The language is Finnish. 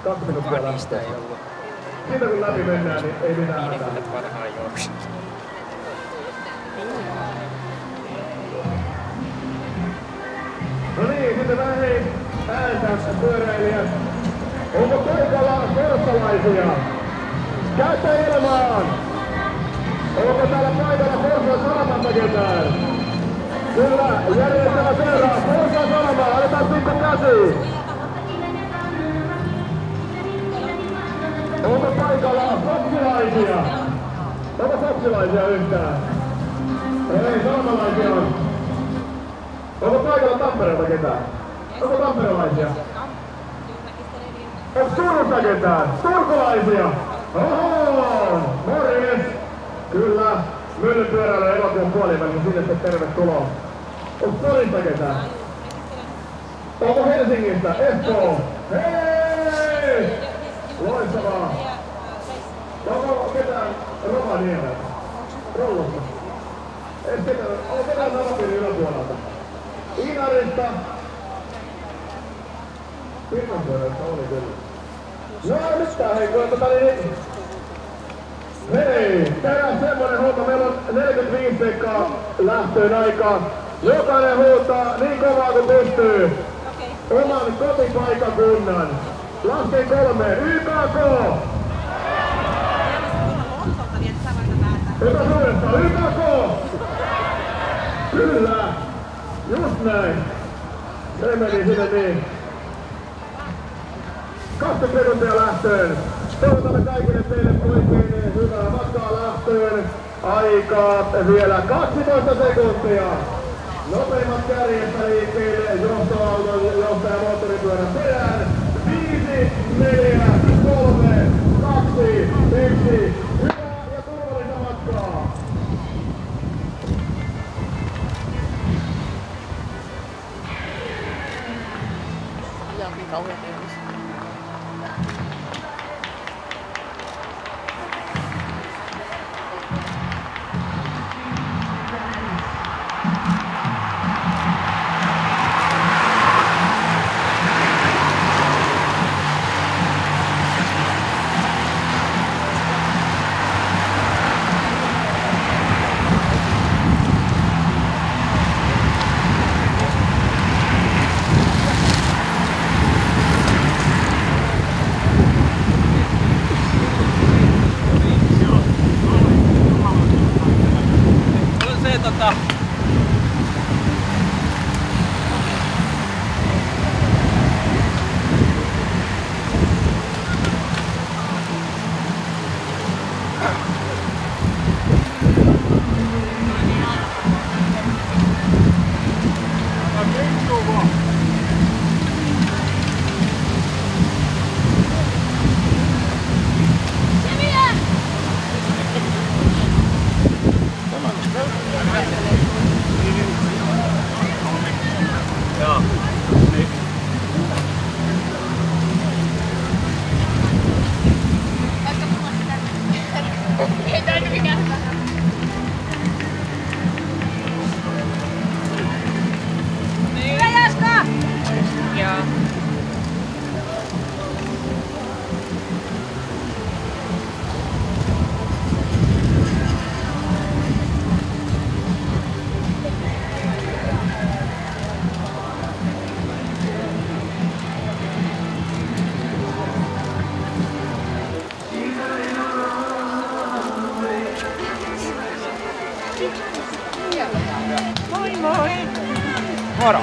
2 minuuttia niistä ei ollut. Siitä kun läpi mennään, niin ei mitään hätää. Niin parhaan juoksu. No niin, sitten vähän hei ääntä pyöräilijät. Onko paikalla forssalaisia? Käyttä ilmaan! Onko täällä paikalla Forssan Sanomasta ketään? Kyllä, järjestelmä seuraa. Forssan Sanoma, aletaan sitten käsiin. Onko paikalla foksilaisia? Onko foksilaisia yhtään? Ei, sanomalaisia on. Onko paikalla Tampereelta ketään? Onko tamperelaisia? Onko Turusta ketään? Turkulaisia? Oho! Morjes! Kyllä, Myllypyöräily elokuun puoliväliin, sinne sitten tervetuloa. Onko Porista ketään? Onko Helsingistä? Espoo? Hei! Loistavaa! Onko ketään Rovaniemeltä? Rollosta? Onko ketään Navapiirin yläpuolelta? Inarista? Pirkanpyörästä oli kyllä. No nyt tää hei, kun hei, tehdään semmonen homma, meillä on 45 sekkaa lähtöön aikaa. Jokainen huutaa niin kovaa kuin pystyy. Oman kotipaikakunnan. Lasken 3. YKK! Hyvä suuresta, YKK! Kyllä! Just näin! Se meni sinne niin. 20 sekuntia lähtöön. Toivotamme kaikille teille oikein hyvää matkaa lähtöön. Aikaa vielä 12 sekuntia. Nopeimmat kärjestä liikkeelle, johtoauton johtaja moottoripyörän perään. 5, 4, 3, 2, 1. Hyvää ja turvallista matkaa. Ja on niin kauhean tehnyt. Moro!